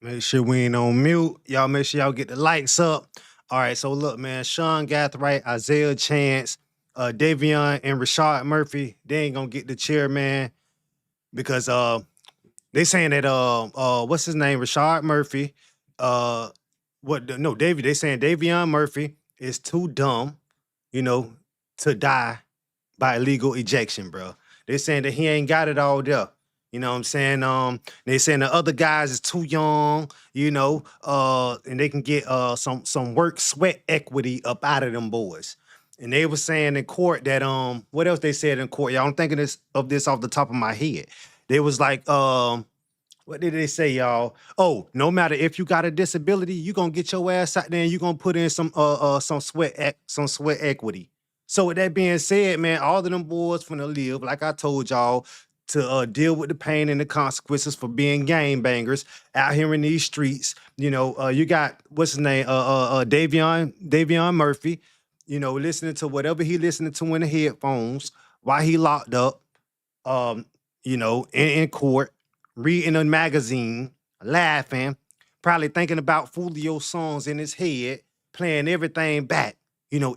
Make sure we ain't on mute. Y'all make sure y'all get the lights up. All right, so look, man, Sean Gathright, Isaiah Chance, Davion, and Rashard Murphy, they ain't gonna get the chair, man, because they saying that what's his name? Rashard Murphy, uh no, Davy, they saying Davion Murphy is too dumb, you know, to die by illegal ejection, bro. They're saying that he ain't got it all there. You know what I'm saying? They saying the other guys is too young, and they can get some work sweat equity up out of them boys. And they were saying in court that what else they said in court? Y'all, I'm thinking this off the top of my head. They was like, what did they say, y'all? Oh, no matter if you got a disability, you gonna get your ass out there and you gonna put in some sweat equity. So with that being said, man, all of them boys finna live, like I told y'all, to deal with the pain and the consequences for being gang bangers out here in these streets. You got what's his name, Davion Murphy. Listening to whatever he listening to in the headphones while he locked up. Um, in court, reading a magazine, laughing, probably thinking about Foolio songs in his head, playing everything back.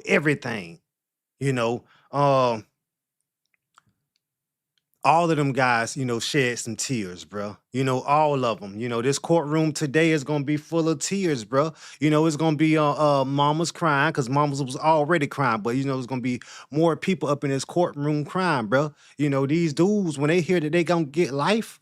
Everything. You know, um, all of them guys, shed some tears, bro. All of them. This courtroom today is gonna be full of tears, bro. It's gonna be mamas crying because mamas was already crying, but it's gonna be more people up in this courtroom crying, bro. These dudes when they hear that they gonna get life,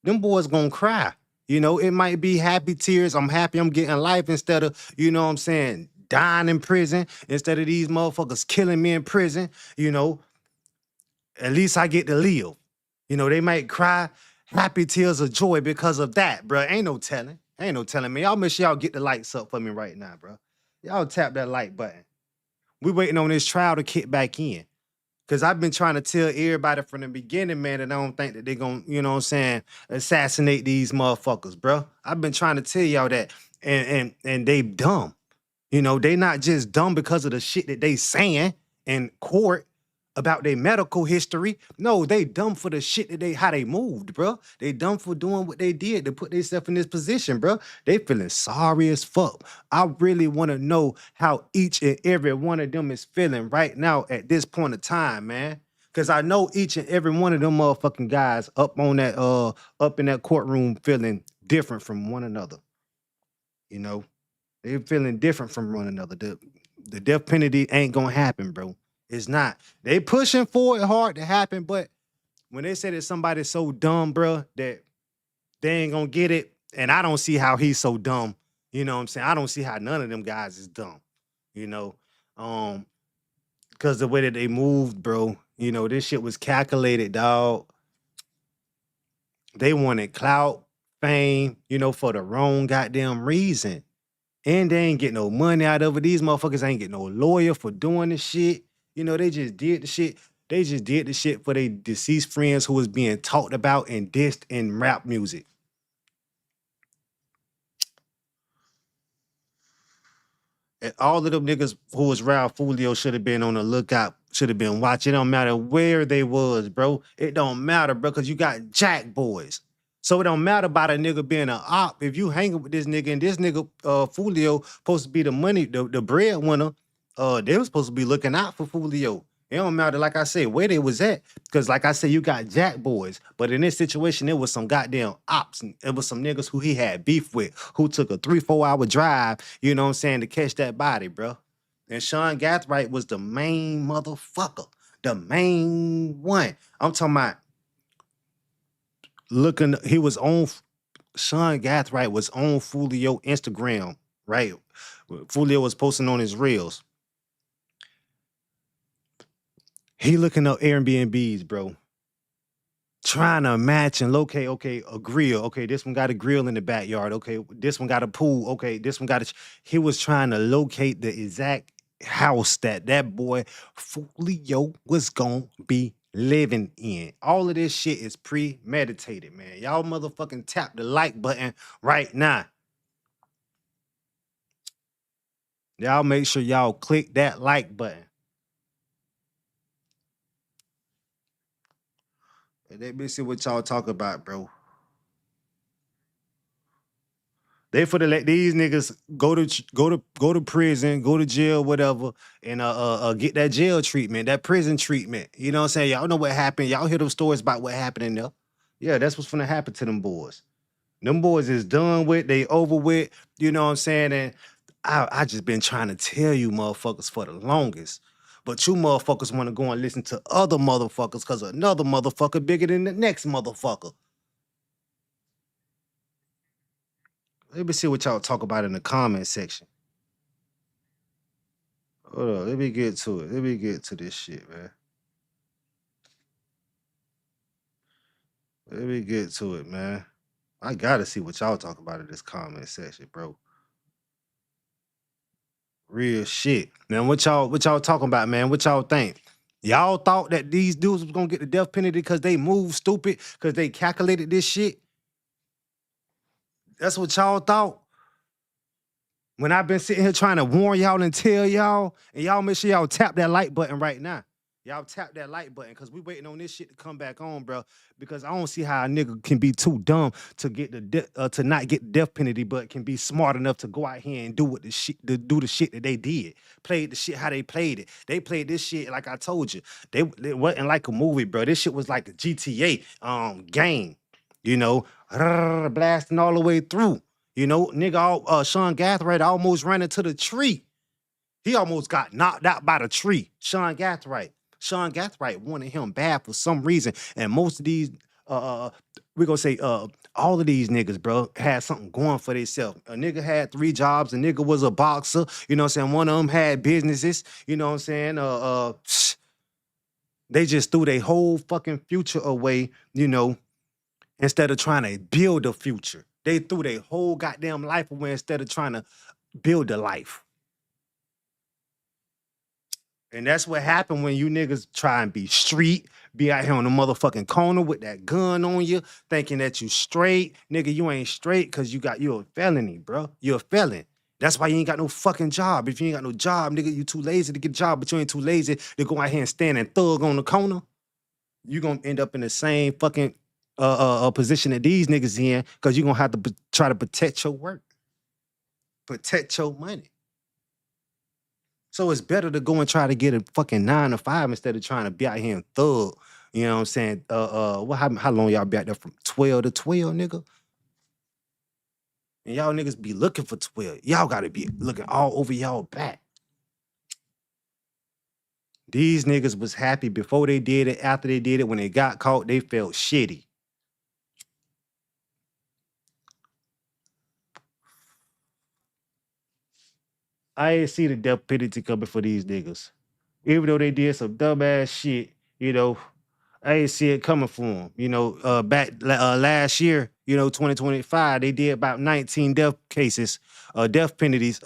them boys gonna cry. It might be happy tears. I'm happy I'm getting life instead of, what I'm saying, dying in prison, instead of these motherfuckers killing me in prison. You know, at least I get to live. They might cry happy tears of joy because of that, bro. Ain't no telling. Ain't no telling me. Y'all make sure y'all get the lights up for me right now, bro. Y'all tap that like button. We waiting on this trial to kick back in. Cause I've been trying to tell everybody from the beginning, man, that I don't think that they're gonna, what I'm saying, assassinate these motherfuckers, bro. I've been trying to tell y'all that. And they dumb. They not just dumb because of the shit that they saying in court about their medical history. No, they dumb for the shit that how they moved, bro. They dumb for doing what they did to put themselves in this position, bro. They feeling sorry as fuck. I really want to know how each and every one of them is feeling right now at this point of time, man. Cause I know each and every one of them motherfucking guys up in that courtroom feeling different from one another. You know, they're feeling different from one another. The death penalty ain't gonna happen, bro. It's not. They pushing for it hard to happen, but when they say that somebody's so dumb, bro, that they ain't gonna get it, and I don't see how he's so dumb. You know what I'm saying? I don't see how none of them guys is dumb. You know, um, because the way that they moved, bro. This shit was calculated, dog. They wanted clout, fame, for the wrong goddamn reason. And they ain't get no money out of it. These motherfuckers ain't get no lawyer for doing the shit. They just did the shit. They just did the shit for their deceased friends who was being talked about and dissed in rap music. And all of them niggas who was around Foolio should have been on the lookout, should have been watching. It don't matter where they was, bro. It don't matter, bro, because you got jack boys. So it don't matter about a nigga being an op. If you hanging with this nigga and this nigga Foolio supposed to be the money, the breadwinner, they was supposed to be looking out for Foolio. It don't matter, like I said, where they was at. Because like I said, you got jack boys. But in this situation, it was some goddamn ops. It was some niggas who he had beef with, who took a 3-4 hour drive, to catch that body, bro. And Sean Gathright was the main motherfucker. The main one. I'm talking about he was on, Sean Gathright was on Foolio Instagram, right? Foolio was posting on his reels. He looking up Airbnbs, bro. Trying to match and locate, okay, a grill. Okay, this one got a grill in the backyard. Okay, this one got a pool. Okay, this one got a. He was trying to locate the exact house that boy Foolio was gonna be living in. All of this shit is premeditated, man. Y'all motherfucking tap the like button right now. Y'all make sure y'all click that like button. And let me see what y'all talk about, bro. They for to let these niggas go to prison, go to jail, whatever, and get that jail treatment, that prison treatment. You know what I'm saying? Y'all know what happened. Y'all hear those stories about what happened in there. Yeah, that's what's gonna happen to them boys. Them boys is done with, they over with, you know what I'm saying? And I just been trying to tell you motherfuckers for the longest. But you motherfuckers want to go and listen to other motherfuckers because another motherfucker bigger than the next motherfucker. Let me see what y'all talk about in the comment section. Hold on, let me get to it. Let me get to this shit, man. Let me get to it, man. I gotta see what y'all talk about in this comment section, bro. Real shit. Man, what y'all talking about, man? What y'all think? Y'all thought that these dudes was gonna get the death penalty because they moved stupid, because they calculated this shit? That's what y'all thought? When I've been sitting here trying to warn y'all and tell y'all, and y'all make sure y'all tap that like button right now. Y'all tap that like button because we waiting on this shit to come back on, bro. Because I don't see how a nigga can be too dumb to get to not get the death penalty, but can be smart enough to go out here and do what the shit to do the shit that they did. Played the shit how they played it. They played this shit like I told you. It wasn't like a movie, bro. This shit was like a GTA game. You know, blasting all the way through. You know, nigga, Sean Gathright almost ran into the tree. He almost got knocked out by the tree. Sean Gathright. Sean Gathright wanted him bad for some reason. And most of these, we're gonna say, all of these niggas, bro, had something going for themselves. A nigga had 3 jobs. A nigga was a boxer. You know what I'm saying? One of them had businesses. You know what I'm saying? They just threw their whole fucking future away, you know, instead of trying to build a future. They threw their whole goddamn life away instead of trying to build a life. And that's what happened when you niggas try and be street, be out here on the motherfucking corner with that gun on you, thinking that you straight. Nigga, you ain't straight because you a felony, bro. You're a felon. That's why you ain't got no fucking job. If you ain't got no job, nigga, you too lazy to get a job, but you ain't too lazy to go out here and stand and thug on the corner. You gonna end up in the same fucking position that these niggas in because you gonna have to try to protect your work, protect your money. So it's better to go and try to get a fucking 9 to 5 instead of trying to be out here and thug. You know what I'm saying? How long y'all be out there from 12 to 12, nigga? And y'all niggas be looking for 12. Y'all gotta be looking all over y'all back. These niggas was happy before they did it, after they did it. When they got caught, they felt shitty. I ain't see the death penalty coming for these niggas. Even though they did some dumbass shit, you know, I ain't see it coming for them. You know, last year, you know, 2025, they did about 19 death cases, death penalties,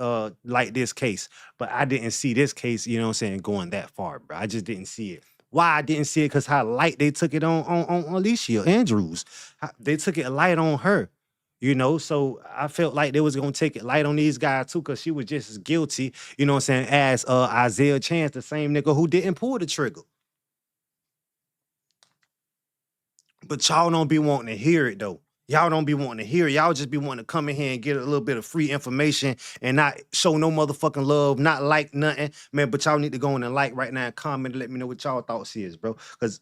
like this case. But I didn't see this case, you know what I'm saying, going that far, bro. I just didn't see it. Why I didn't see it? Because how light they took it on Alicia Andrews. They took it light on her. You know, so I felt like they was gonna take it light on these guys too, because she was just as guilty, you know what I'm saying, as Isaiah Chance, the same nigga who didn't pull the trigger. But y'all don't be wanting to hear it though. Y'all don't be wanting to hear it. Y'all just be wanting to come in here and get a little bit of free information and not show no motherfucking love, not like nothing. Man, but y'all need to go in and like right now and comment and let me know what y'all thoughts is, bro. Because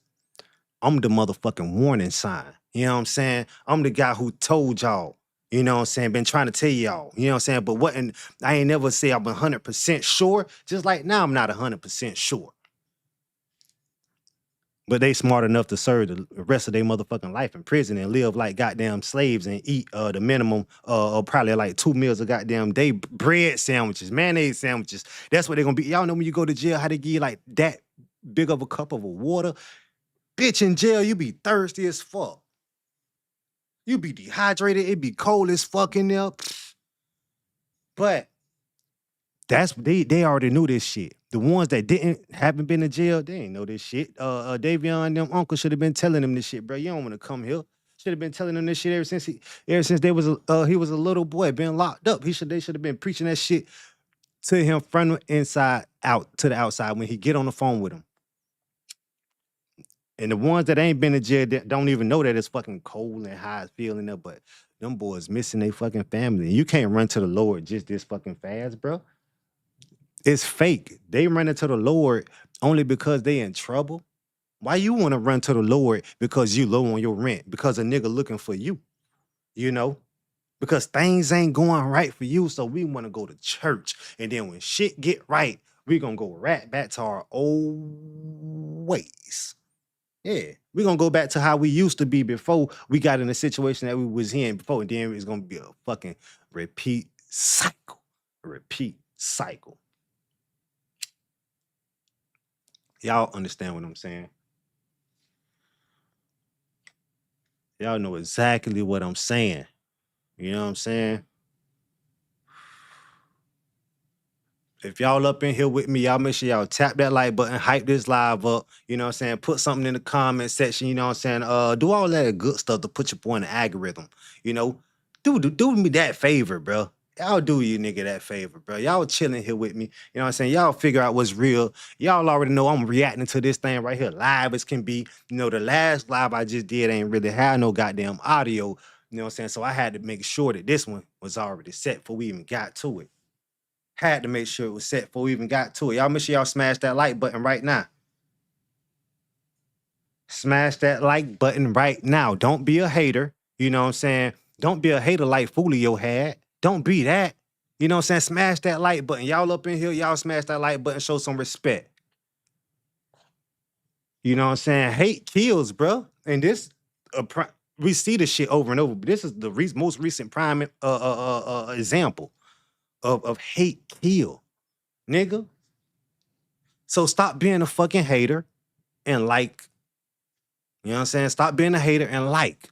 I'm the motherfucking warning sign. You know what I'm saying? I'm the guy who told y'all. You know what I'm saying? Been trying to tell y'all. You know what I'm saying? But what? And I ain't never say I'm 100% sure. Just like now, I'm not 100% sure. But they smart enough to serve the rest of their motherfucking life in prison and live like goddamn slaves and eat the minimum of probably like 2 meals of goddamn day bread sandwiches, mayonnaise sandwiches. That's what they're gonna be. Y'all know when you go to jail, how they give you like that big of a cup of water. Bitch, in jail, you be thirsty as fuck. You be dehydrated. It be cold as fuck in there. But they already knew this shit. The ones that haven't been in jail, they ain't know this shit. Davion and them uncle should have been telling them this shit, bro. You don't want to come here. Should have been telling them this shit ever since he was a little boy, been locked up. They should have been preaching that shit to him from inside out to the outside when he get on the phone with him. And the ones that ain't been to jail don't even know that it's fucking cold and how it's feeling there. But them boys missing their fucking family. You can't run to the Lord just this fucking fast, bro. It's fake. They running to the Lord only because they in trouble. Why you want to run to the Lord because you low on your rent? Because a nigga looking for you, you know? Because things ain't going right for you. So we want to go to church. And then when shit get right, we gonna go right back to our old ways. Yeah. We're gonna go back to how we used to be before we got in the situation that we was in before. And then it's gonna be a fucking repeat cycle. A repeat cycle. Y'all understand what I'm saying? Y'all know exactly what I'm saying. You know what I'm saying? If y'all up in here with me, y'all make sure y'all tap that like button, hype this live up. You know what I'm saying? Put something in the comment section. You know what I'm saying? Do all that good stuff to put your boy in the algorithm. You know, do me that favor, bro. Y'all do you nigga that favor, bro. Y'all chilling here with me. You know what I'm saying? Y'all figure out what's real. Y'all already know I'm reacting to this thing right here, live as can be. You know, the last live I just did ain't really had no goddamn audio. You know what I'm saying? So I had to make sure that this one was already set before we even got to it. Had to make sure it was set before we even got to it. Y'all make sure y'all smash that like button right now. Smash that like button right now. Don't be a hater. You know what I'm saying? Don't be a hater like Foolio had. Don't be that. You know what I'm saying? Smash that like button. Y'all up in here, y'all smash that like button, show some respect. You know what I'm saying? Hate kills, bro. And this, we see this shit over and over. But this is the most recent prime example of hate kill, nigga. So stop being a fucking hater and like. You know what I'm saying? Stop being a hater and like.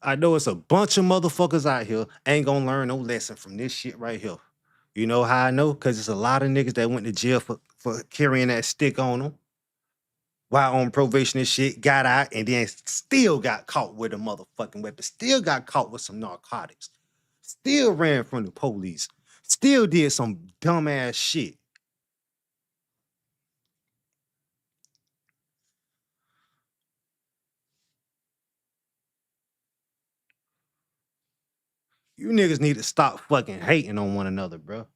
I know it's a bunch of motherfuckers out here ain't gonna learn no lesson from this shit right here. You know how I know? Because it's a lot of niggas that went to jail for carrying that stick on them while on probation and shit, got out, and then still got caught with a motherfucking weapon, still got caught with some narcotics, still ran from the police, still did some dumbass shit. You niggas need to stop fucking hating on one another, bro.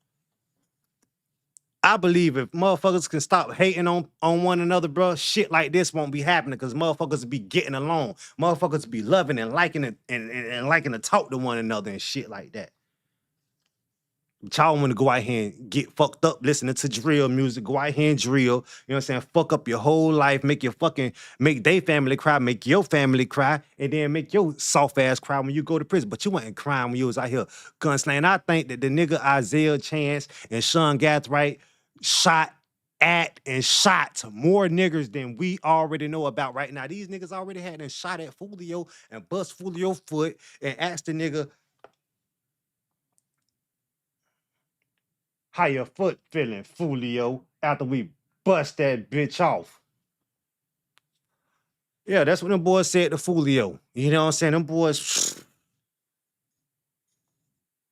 I believe if motherfuckers can stop hating on one another, bro, shit like this won't be happening because motherfuckers be getting along. Motherfuckers be loving and liking it and liking to talk to one another and shit like that. Y'all want to go out here and get fucked up listening to drill music, go out here and drill, you know what I'm saying? Fuck up your whole life, make their family cry, make your family cry, and then make your soft ass cry when you go to prison. But you wasn't crying when you was out here gunslinging. I think that the nigga Isaiah Chance and Sean Gathright shot at and shot more niggas than we already know about right now. These niggas already had and shot at Foolio and bust Foolio foot and asked the nigga, how your foot feeling, Foolio, after we bust that bitch off? Yeah, that's what them boys said to Foolio. You know what I'm saying? Them boys,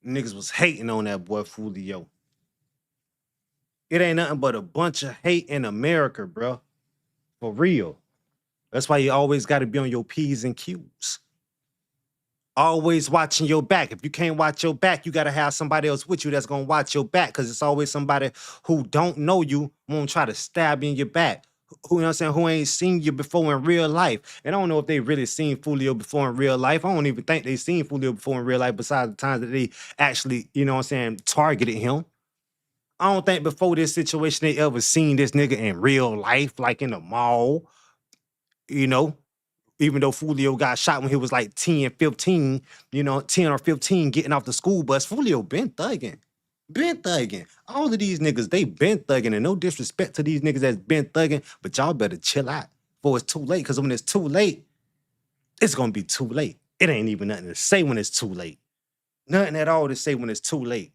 niggas was hating on that boy Foolio. It ain't nothing but a bunch of hate in America, bro. For real. That's why you always got to be on your P's and Q's. Always watching your back. If you can't watch your back, you gotta have somebody else with you that's gonna watch your back. Cause it's always somebody who don't know you won't try to stab you in your back. Who, you know what I'm saying, who ain't seen you before in real life. And I don't know if they really seen Foolio before in real life. I don't even think they seen Foolio before in real life, besides the times that they actually, you know what I'm saying, targeted him. I don't think before this situation they ever seen this nigga in real life, like in the mall, you know. Even though Foolio got shot when he was like 10, 15, you know, 10 or 15 getting off the school bus, Foolio been thugging. Been thugging. All of these niggas, they been thugging. And no disrespect to these niggas that's been thugging, but y'all better chill out before it's too late. Because when it's too late, it's going to be too late. It ain't even nothing to say when it's too late. Nothing at all to say when it's too late.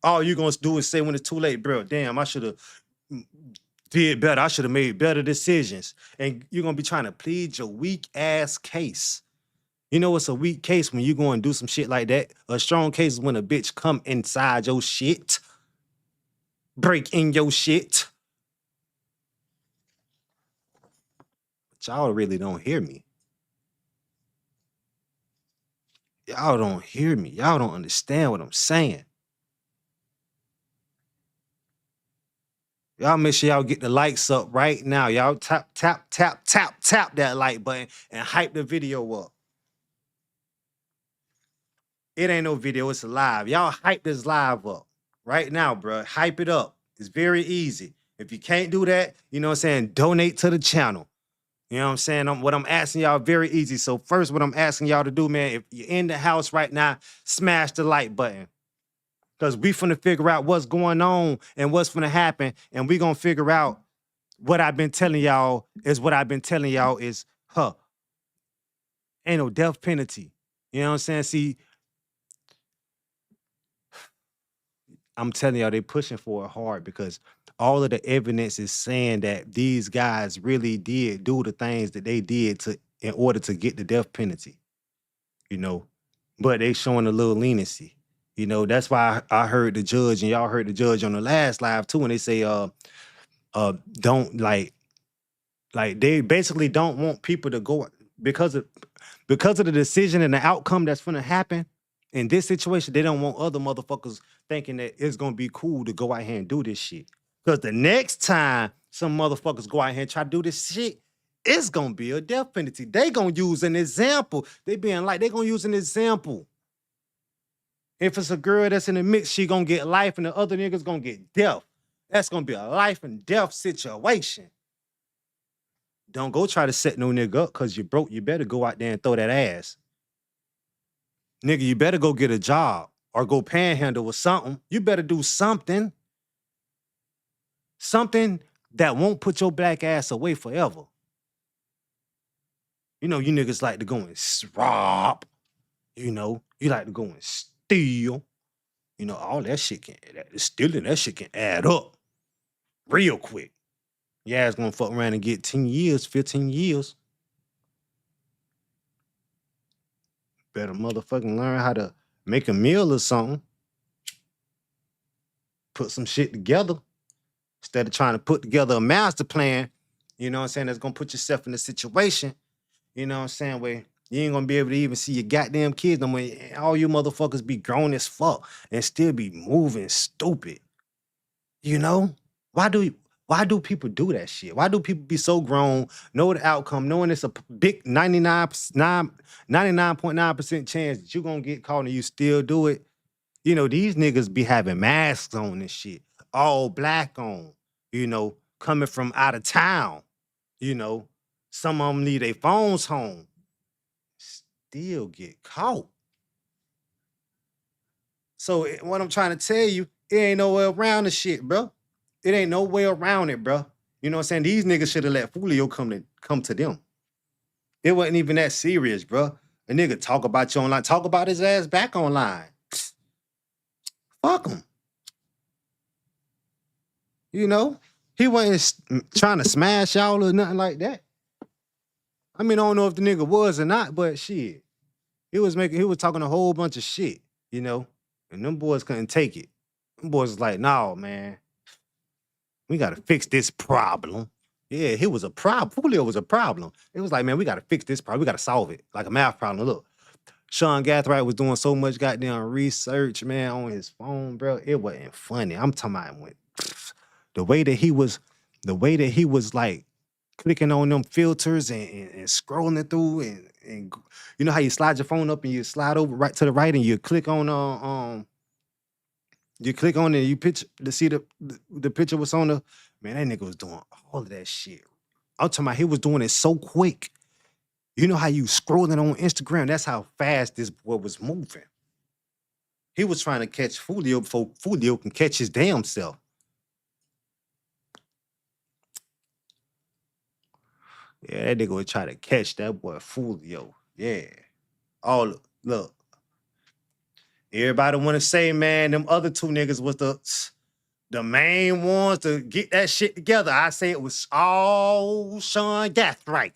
All you going to do is say when it's too late, bro. Damn, I should have did better. I should have made better decisions. And you're gonna be trying to plead your weak ass case. You know it's a weak case when you go and do some shit like that. A strong case is when a bitch come inside your shit. break in your shit. But y'all really don't hear me. Y'all don't hear me. Y'all don't understand what I'm saying. Y'all make sure y'all get the likes up right now. Y'all tap, tap, tap, tap, tap that like button and hype the video up. It ain't no video, it's a live. Y'all hype this live up right now, bro. Hype it up. It's very easy. If you can't do that, you know what I'm saying, donate to the channel. You know what I'm saying? What I'm asking y'all very easy. So first, what I'm asking y'all to do, man, if you're in the house right now, smash the like button. Because we finna figure out what's going on and what's finna happen. And we gonna figure out what I've been telling y'all is what I've been telling y'all is, ain't no death penalty. You know what I'm saying? See, I'm telling y'all, they pushing for it hard because all of the evidence is saying that these guys really did do the things that they did to in order to get the death penalty, you know. But they showing a little leniency. You know, that's why I heard the judge and y'all heard the judge on the last live too, and they say don't like they basically don't want people to go because of because of the decision and the outcome that's gonna happen in this situation. They don't want other motherfuckers thinking that it's gonna be cool to go out here and do this shit. Because the next time some motherfuckers go out here and try to do this shit, it's gonna be a death penalty. They gonna use an example. They gonna use an example. If it's a girl that's in the mix, she gonna get life, and the other niggas gonna get death. That's gonna be a life and death situation. Don't go try to set no nigga up because you broke. You better go out there and throw that ass. Nigga, you better go get a job or go panhandle or something. You better do something. Something that won't put your black ass away forever. You know, you niggas like to go and rob. You know, you like to go and steal. You know, all that shit stealing that shit can add up real quick. Your ass gonna fuck around and get 10 years, 15 years. Better motherfucking learn how to make a meal or something. Put some shit together. Instead of trying to put together a master plan, you know what I'm saying, that's gonna put yourself in a situation, you know what I'm saying, where you ain't gonna be able to even see your goddamn kids no more. All you motherfuckers be grown as fuck and still be moving stupid. You know? Why do people do that shit? Why do people be so grown, know the outcome, knowing it's a big 99.9% chance that you're gonna get caught and you still do it? You know, these niggas be having masks on and shit, all black on, you know, coming from out of town, you know. Some of them leave their phones home, still get caught. So what I'm trying to tell you, it ain't no way around the shit, bro. It ain't no way around it, bro. You know what I'm saying? These niggas should have let Foolio come to them. It wasn't even that serious, bro. A nigga talk about you online, talk about his ass back online. Fuck him. You know? He wasn't trying to smash y'all or nothing like that. I mean, I don't know if the nigga was or not, but shit. He was talking a whole bunch of shit, you know? And them boys couldn't take it. Them boys was like, no, man. We gotta fix this problem. Yeah, he was a problem. Foolio was a problem. It was like, man, we gotta fix this problem. We gotta solve it. Like a math problem. Look, Sean Gathright was doing so much goddamn research, man, on his phone, bro. It wasn't funny. I'm talking about when the way that he was like clicking on them filters and scrolling through and you know how you slide your phone up and you slide over right to the right and you click on you click on it, you pitch to see the picture was on the man. That nigga was doing all of that shit. I'm talking about he was doing it so quick. You know how you scrolling on Instagram? That's how fast this boy was moving. He was trying to catch Foolio before Foolio can catch his damn self. Yeah, that nigga was trying to catch that boy Foolio. Yeah. All look. Everybody want to say, man, them other two niggas was the main ones to get that shit together. I say it was all Sean Gathright.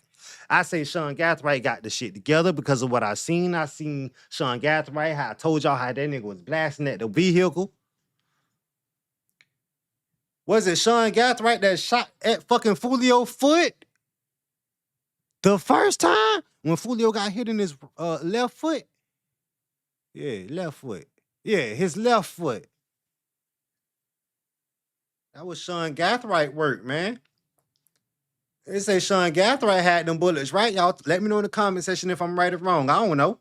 I say Sean Gathright got the shit together because of what I seen. I seen Sean Gathright, how I told y'all how that nigga was blasting at the vehicle. Was it Sean Gathright that shot at fucking Foolio foot? The first time when Foolio got hit in his left foot? Yeah, left foot. Yeah, his left foot. That was Sean Gathright work, man. They say Sean Gathright had them bullets, right? Y'all let me know in the comment section if I'm right or wrong. I don't know.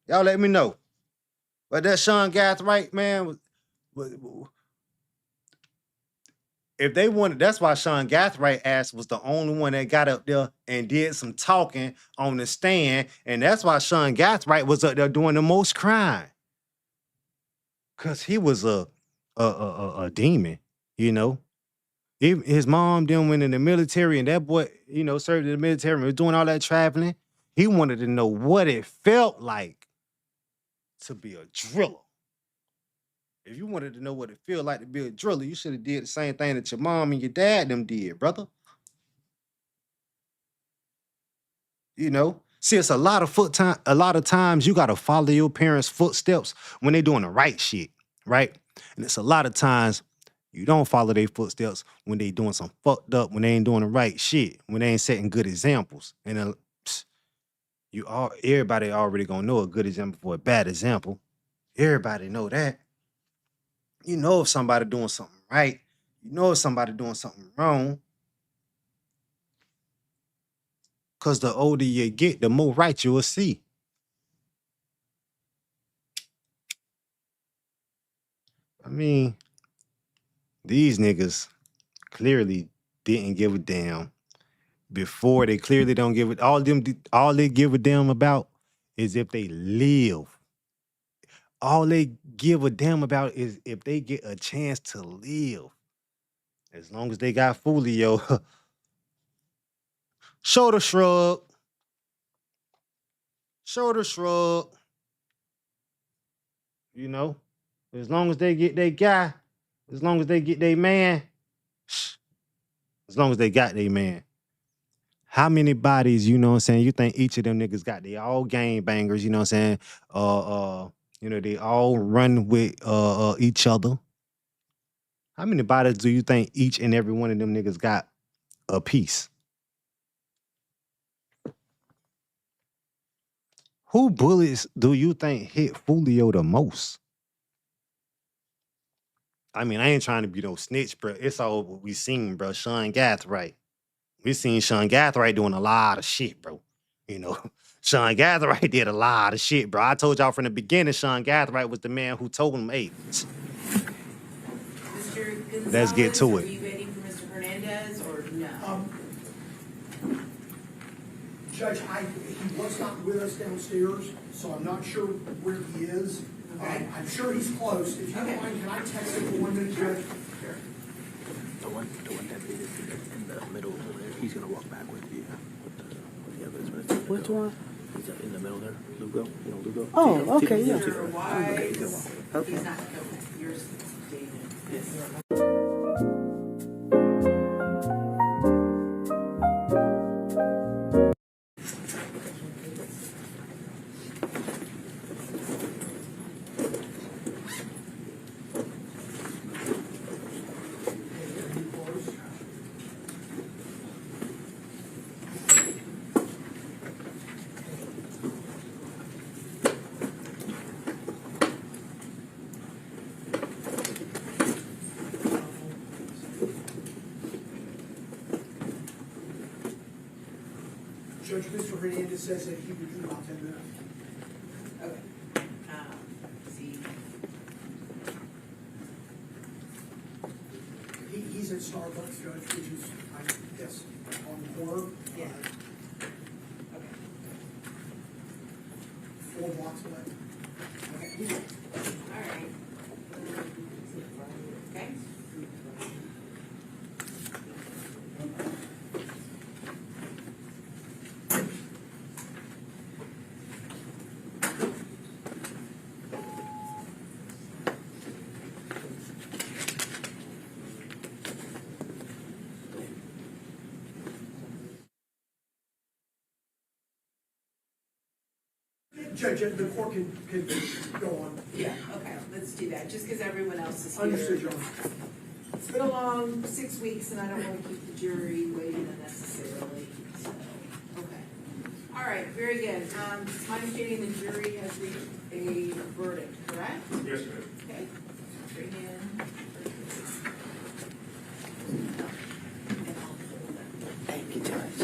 Y'all let me know. But that Sean Gathright, man, if they wanted, that's why Sean Gathright ass was the only one that got up there and did some talking on the stand. And that's why Sean Gathright was up there doing the most crime. Cause he was a demon, you know. His mom then went in the military, and that boy, you know, served in the military and was doing all that traveling. He wanted to know what it felt like to be a driller. If you wanted to know what it felt like to be a driller, you should have did the same thing that your mom and your dad them did, brother. You know, see, it's a lot of times you gotta follow your parents' footsteps when they doing the right shit, right? And it's a lot of times you don't follow their footsteps when they doing some fucked up, when they ain't doing the right shit, when they ain't setting good examples. And everybody already gonna know a good example for a bad example. Everybody know that. You know if somebody doing something right, you know if somebody doing something wrong. Cause the older you get, the more right you will see. I mean, these niggas clearly didn't give a damn before. They clearly don't give it. All they give a damn about is if they live. All they give a damn about is if they get a chance to live. As long as they got Foolio, shoulder shrug, shoulder shrug. You know, as long as they get their guy, as long as they get their man, as long as they got their man. How many bodies, you know what I'm saying, you think each of them niggas got? They all gang bangers, you know what I'm saying? You know, they all run with each other. How many bodies do you think each and every one of them niggas got a piece? Who bullets do you think hit Foolio the most? I mean, I ain't trying to be no snitch, bro. It's all what we seen, bro. Sean Gathright. We seen Sean Gathright doing a lot of shit, bro. You know, Sean Gathright did a lot of shit, bro. I told y'all from the beginning, Sean Gathright was the man who told him, hey, Mr. let's get to Gonzalez, it. are you waiting for Mr. Hernandez or no? Judge, he was not with us downstairs, so I'm not sure where he is. Okay. I'm sure he's close. If you don't mind, can I text him for 1 minute, Judge? Sure. The one that is in the middle over there, he's gonna walk back with you. With the others, but it's Which one? He's in the middle there. Lugo, you know Lugo. Oh, okay, yeah. Mr. Wise, Okay. he's not, okay, yours, David. Yes. Judge, Mr. Hernandez says that he would do about 10 minutes. Okay. See, He's at Starbucks, Judge, which is, I guess, on the corner. Yeah. Okay. 4 blocks away. Okay. All right. Okay. Judge, the court can go on. Yeah, okay, let's do that, just because everyone else is here. Understood, Your Honor. It's been a long 6 weeks, and I don't want to keep the jury waiting unnecessarily, so, okay. All right, very good. It's my understanding the jury has reached a verdict, correct? Yes, ma'am. Okay. Bring in. Thank you, Judge.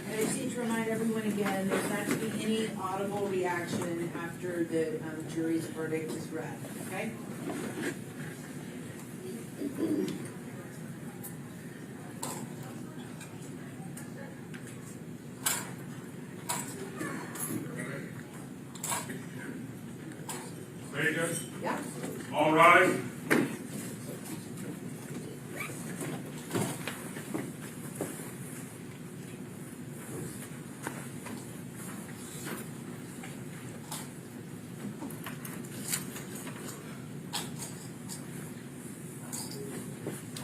And I just need to remind everyone again, there's not to be any audible reaction after the jury's verdict is read, okay? Ready, Judge? Yeah? All rise.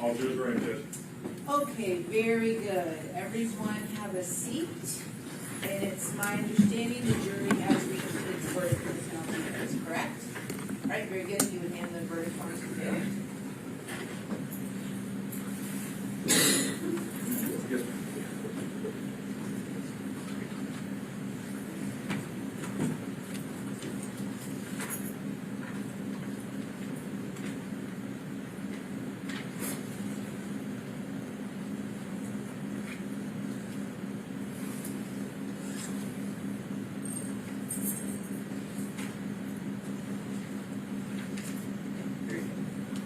All judges ready, Judge. Okay, very good. Everyone have a seat. And it's my understanding the jury has reached its verdict for this council, correct? All right, very good. You would hand the verdict form to Bill. Yes, ma'am.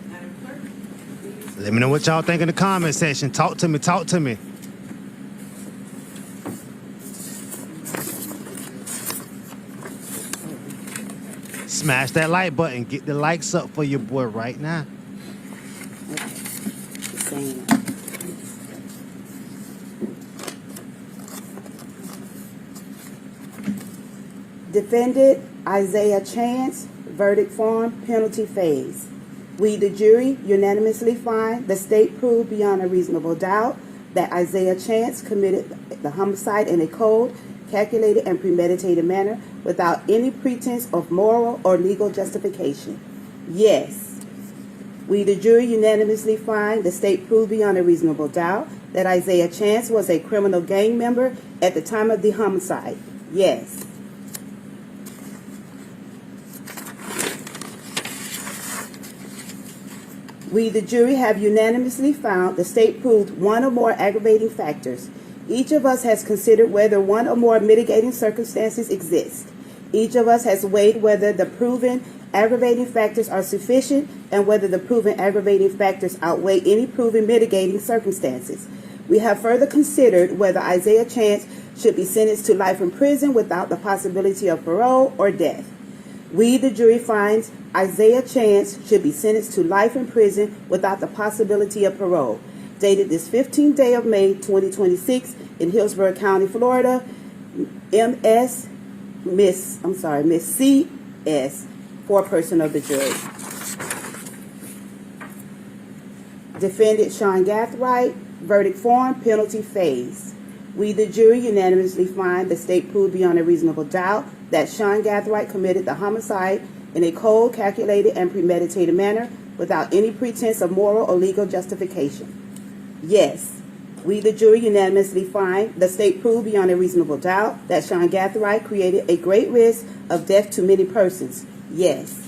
Madam Clerk, please. Let me know what y'all think in the comment section. Talk to me, talk to me. Smash that like button. Get the likes up for your boy right now. Same. Defendant Isaiah Chance, verdict form, penalty phase. We, the jury, unanimously find the state proved beyond a reasonable doubt that Isaiah Chance committed the homicide in a cold, calculated, and premeditated manner without any pretense of moral or legal justification. Yes. We, the jury, unanimously find the state proved beyond a reasonable doubt that Isaiah Chance was a criminal gang member at the time of the homicide. Yes. We, the jury, have unanimously found the state proved one or more aggravating factors. Each of us has considered whether one or more mitigating circumstances exist. Each of us has weighed whether the proven aggravating factors are sufficient and whether the proven aggravating factors outweigh any proven mitigating circumstances. We have further considered whether Isaiah Chance should be sentenced to life in prison without the possibility of parole or death. We, the jury, finds Isaiah Chance should be sentenced to life in prison without the possibility of parole. Dated this 15th day of May, 2026, in Hillsborough County, Florida, Miss C.S., foreperson of the jury. Defendant Sean Gathright, verdict form, penalty phase. We, the jury, unanimously find the state proved beyond a reasonable doubt that Sean Gathright committed the homicide in a cold, calculated, and premeditated manner without any pretense of moral or legal justification. Yes. We, the jury, unanimously find the state proved beyond a reasonable doubt that Sean Gathright created a great risk of death to many persons. Yes.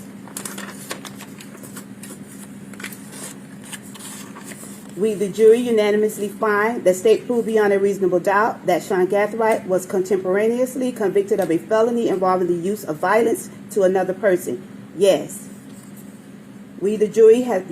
We, the jury, unanimously find the state proved beyond a reasonable doubt that Sean Gathright was contemporaneously convicted of a felony involving the use of violence to another person. Yes. We, the jury, have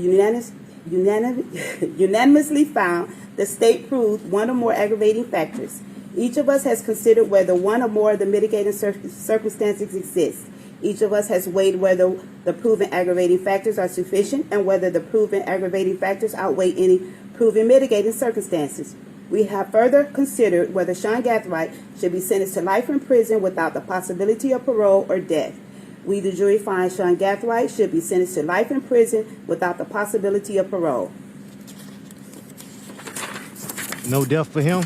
unanimously found the state proved one or more aggravating factors. Each of us has considered whether one or more of the mitigating circumstances exist. Each of us has weighed whether the proven aggravating factors are sufficient and whether the proven aggravating factors outweigh any proven mitigating circumstances. We have further considered whether Sean Gathright should be sentenced to life in prison without the possibility of parole or death. We, the jury, find Sean Gathright should be sentenced to life in prison without the possibility of parole. No death for him.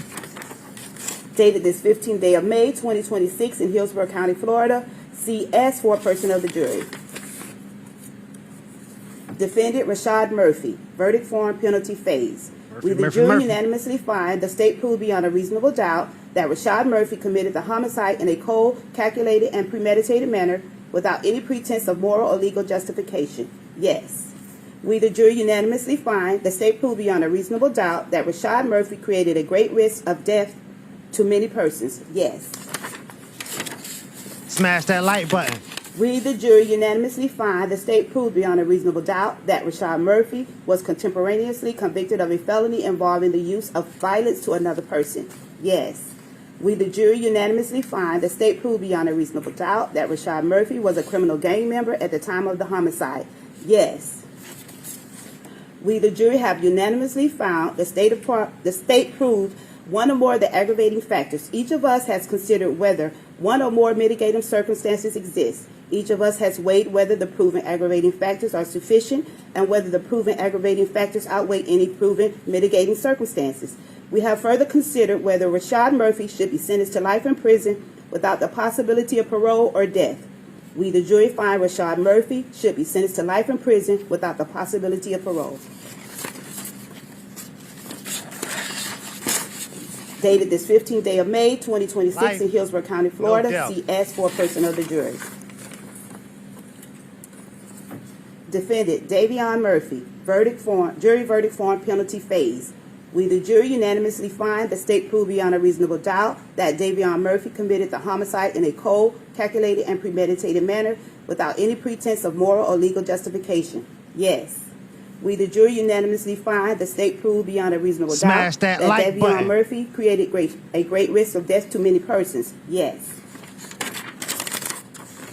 Dated this 15th day of May, 2026 in Hillsborough County, Florida. CS for person of the jury. Defendant Rashad Murphy. Verdict form penalty phase. We, the jury, unanimously find the state proved beyond a reasonable doubt that Rashad Murphy committed the homicide in a cold, calculated, and premeditated manner without any pretense of moral or legal justification. Yes. We, the jury, unanimously find the state proved beyond a reasonable doubt that Rashad Murphy created a great risk of death to many persons. Yes. Smash that like button. We, the jury, unanimously find the state proved beyond a reasonable doubt that Rashad Murphy was contemporaneously convicted of a felony involving the use of violence to another person. Yes. We, the jury, unanimously find the state proved beyond a reasonable doubt that Rashad Murphy was a criminal gang member at the time of the homicide. Yes. We, the jury, have unanimously found the state proved one or more of the aggravating factors. Each of us has considered whether one or more mitigating circumstances exist. Each of us has weighed whether the proven aggravating factors are sufficient and whether the proven aggravating factors outweigh any proven mitigating circumstances. We have further considered whether Rashad Murphy should be sentenced to life in prison without the possibility of parole or death. We, the jury, find Rashad Murphy should be sentenced to life in prison without the possibility of parole. Dated this 15th day of May, 2026 Life. in Hillsborough County, Florida. No doubt. CS for person of the jury. Defendant Davion Murphy. Jury verdict form penalty phase. We, the jury, unanimously find the state proved beyond a reasonable doubt that Davion Murphy committed the homicide in a cold, calculated, and premeditated manner without any pretense of moral or legal justification. Yes. We, the jury, unanimously find the state proved beyond a reasonable Smash doubt that like Davion button. Murphy created a great risk of death to many persons. Yes.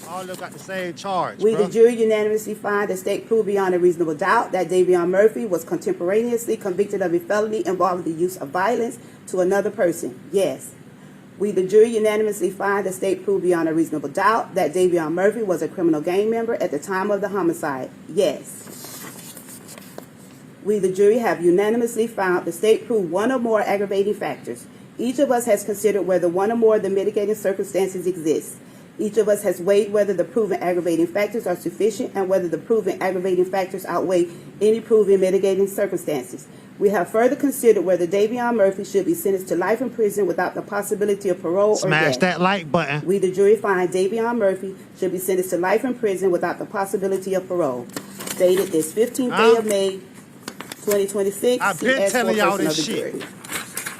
All of them got the same charge, We, bro. the jury, unanimously find the state proved beyond a reasonable doubt that Davion Murphy was contemporaneously convicted of a felony involving the use of violence to another person. Yes. We, the jury, unanimously find the state proved beyond a reasonable doubt that Davion Murphy was a criminal gang member at the time of the homicide. Yes. We, the jury, have unanimously found the state proved one or more aggravating factors. Each of us has considered whether one or more of the mitigating circumstances exist. Each of us has weighed whether the proven aggravating factors are sufficient and whether the proven aggravating factors outweigh any proven mitigating circumstances. We have further considered whether Davion Murphy should be sentenced to life in prison without the possibility of parole or Smash death. that like button. We, the jury, find Davion Murphy should be sentenced to life in prison without the possibility of parole. Dated this 15th day of May, 2026. I've been CS telling for y'all person this of the shit. jury.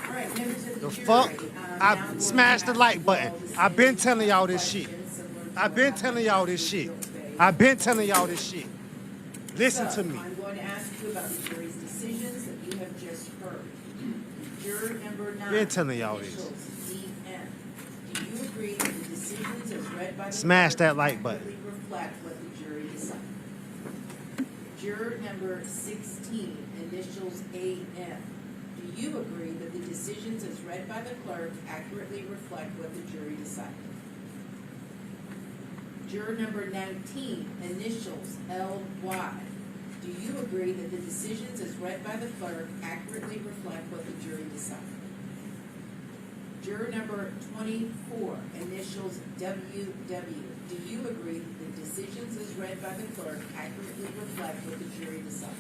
All right, members of the The jury. fuck? now I we'll smashed the have like button. all the I've been same telling y'all this shit. questions similar to I've been what telling y'all this shit. happened. I've been telling y'all this shit. Listen So, to me. I'm going to ask you about the jury's decisions that you have just heard. Juror number 9. Been telling y'all this. initials DN. Do you agree that the decisions as read by the Smash court that like button. accurately reflect what the jury decided? Juror number 16, initials AM. Do you agree that the decisions as read by the clerk accurately reflect what the jury decided? Juror number 19, initials LY. Do you agree that the decisions as read by the clerk accurately reflect what the jury decided? Juror number 24, initials WW. Do you agree that the decisions as read by the clerk accurately reflect what the jury decided?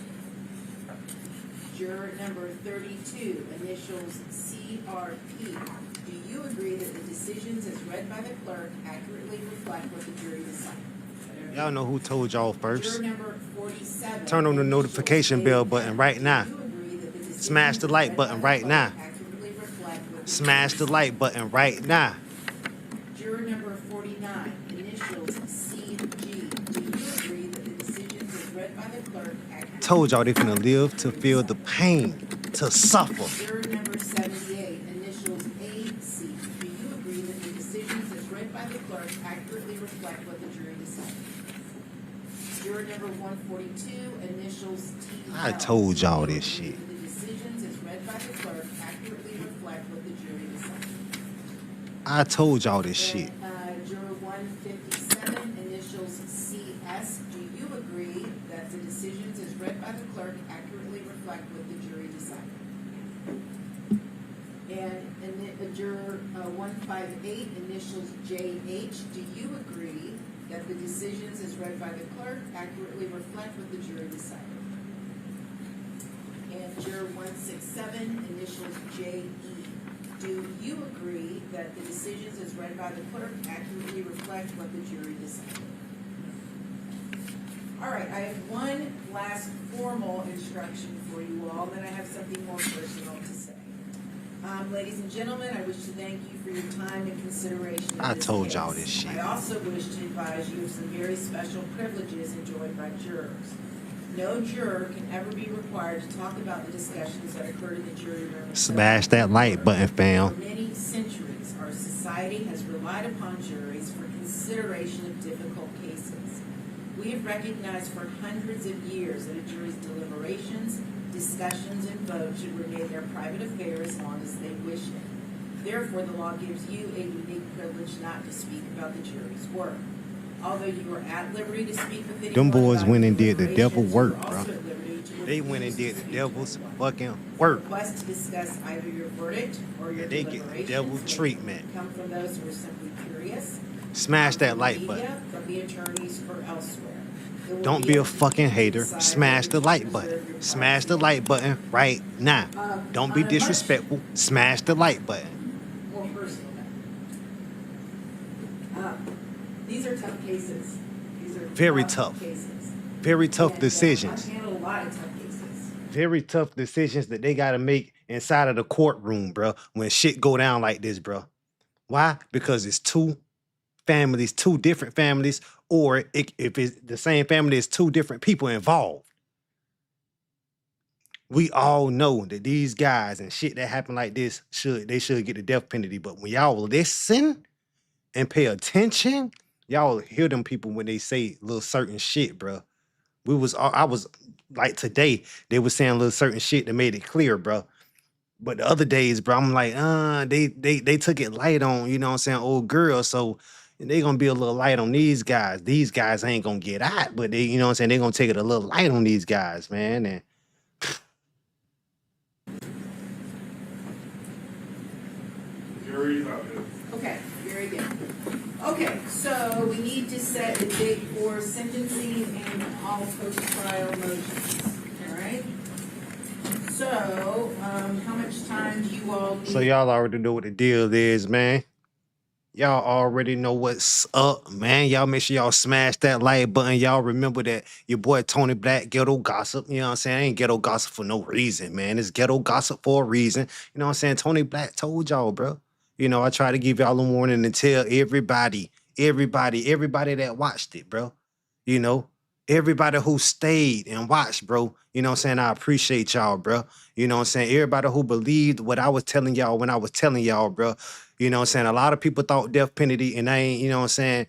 Juror number 32, initials CRP. Do you agree that the decisions as read by the clerk accurately reflect what the jury decided? Y'all know who told y'all Juror first. number 47. Turn on the notification bell button right now. Do you agree that the decisions Smash the like as read button by the right clerk now. accurately reflect what the Smash the jury like button right now. Juror number 49, initials CG. Do you agree that the decisions as read by the clerk accurately told y'all they finna live to feel the pain, to suffer. Juror number 78, initials AC. Do you agree that the decisions as read by the clerk accurately reflect what the jury decided? Juror number 142, initials TL. I told y'all Do you this agree shit. that the decisions as read by the clerk accurately reflect what the jury decided? I told y'all this shit. Then, Juror 157, initials CS. Do you agree that the decisions as read by the clerk accurately reflect what the jury decided? And Juror 158, initials JH. Do you agree that the decisions as read by the clerk accurately reflect what the jury decided? And Juror 167, initials JE. Do you agree that the decisions as read by the clerk accurately reflect what the jury decided? All right, I have one last formal instruction for you all, then I have something more personal to say. Ladies and gentlemen, I wish to thank you for your time and consideration in I this told y'all case. this shit. I also wish to advise you of some very special privileges enjoyed by jurors. No juror can ever be required to talk about the discussions that occurred in the jury room. Smash that like button, fam. For many centuries, our society has relied upon juries for consideration of difficult cases. We have recognized for hundreds of years that a jury's deliberations, discussions, and votes should remain their private affair as long as they wish it. Therefore, the law gives you a unique privilege not to speak about the jury's work. Although you are at liberty to speak with anyone Them boys about went your and did the devil deliberations, work, you are bro. also at liberty to They went and refuse did to the speak devil's with anyone. fucking work. Requests to discuss either your verdict or your Yeah, they get deliberations devil may treatment. come from those who are simply curious, Smash that from the like media, button. from the attorneys, or elsewhere. It will Don't be a up to fucking you to hater. decide Smash whether the to like preserve button. your Smash the privacy. like button right now. Don't be On a much disrespectful. Smash the like button. more personal note. These are tough cases. These are Very tough. cases. Very tough And, decisions. I've handled a lot of tough cases. Very tough decisions that they gotta make inside of the courtroom, bro. When shit go down like this, bro. Why? Because it's two families, two different families, or if it's the same family, it's two different people involved. We all know that these guys and shit that happen like this should get the death penalty. But when y'all listen and pay attention, y'all hear them people when they say little certain shit, bro. I was like today, they was saying little certain shit that made it clear, bro. But the other days, bro, I'm like, they took it light on, you know what I'm saying, old girl. So they gonna be a little light on these guys. These guys ain't gonna get out, but they, you know what I'm saying, they gonna take it a little light on these guys, man. And Jury's out there. Okay, very good. Okay, so we need to set a date for sentencing and all post-trial motions, all right? So, how much time do you all need? so y'all already know what the deal is, man. Y'all already know what's up, man. Y'all make sure y'all smash that like button. Y'all remember that your boy Tony Black, Ghetto Gossip. You know what I'm saying? I ain't Ghetto Gossip for no reason, man. It's Ghetto Gossip for a reason. You know what I'm saying? Tony Black told y'all, bro. You know, I try to give y'all a warning and tell everybody that watched it, bro. You know, everybody who stayed and watched, bro. You know what I'm saying? I appreciate y'all, bro. You know what I'm saying? Everybody who believed what I was telling y'all when I was telling y'all, bro. You know what I'm saying? A lot of people thought death penalty, and I ain't, you know what I'm saying,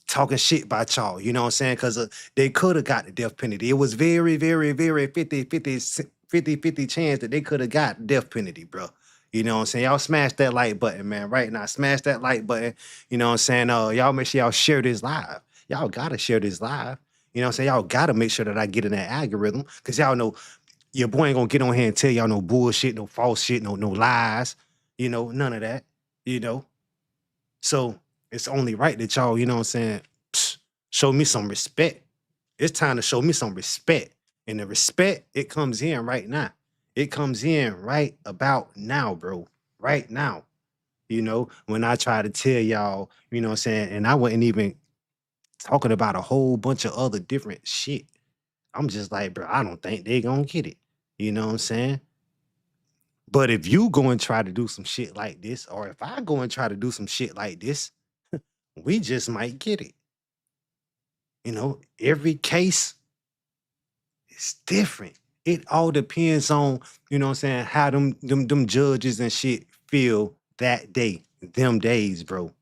talking shit about y'all. You know what I'm saying? Because they could have got the death penalty. It was very, very, very 50-50 chance that they could have got death penalty, bro. You know what I'm saying? Y'all smash that like button, man. Right now, smash that like button. You know what I'm saying? Y'all make sure y'all share this live. Y'all gotta share this live. You know what I'm saying? Y'all gotta make sure that I get in that algorithm. Because y'all know your boy ain't gonna get on here and tell y'all no bullshit, no false shit, no lies. You know, none of that. You know? So it's only right that y'all, you know what I'm saying, show me some respect. It's time to show me some respect. And the respect, it comes in right now. It comes in right about now, bro. Right now. You know, when I try to tell y'all, you know what I'm saying, and I wasn't even talking about a whole bunch of other different shit. I'm just like, bro, I don't think they gonna get it. You know what I'm saying? But if you go and try to do some shit like this, or if I go and try to do some shit like this, we just might get it. You know, every case it's different. It all depends on, you know what I'm saying, how them judges and shit feel that day, them days, bro.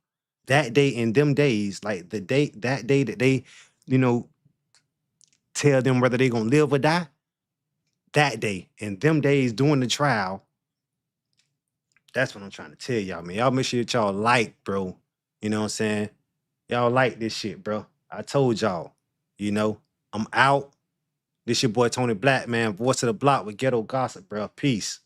That day and them days, like that day that they, you know, tell them whether they gonna live or die, that day and them days during the trial, that's what I'm trying to tell y'all, man. Y'all make sure that y'all like, bro. You know what I'm saying? Y'all like this shit, bro. I told y'all, you know, I'm out. This your boy Tony Black, man. Voice of the block with Ghetto Gossip, bro. Peace.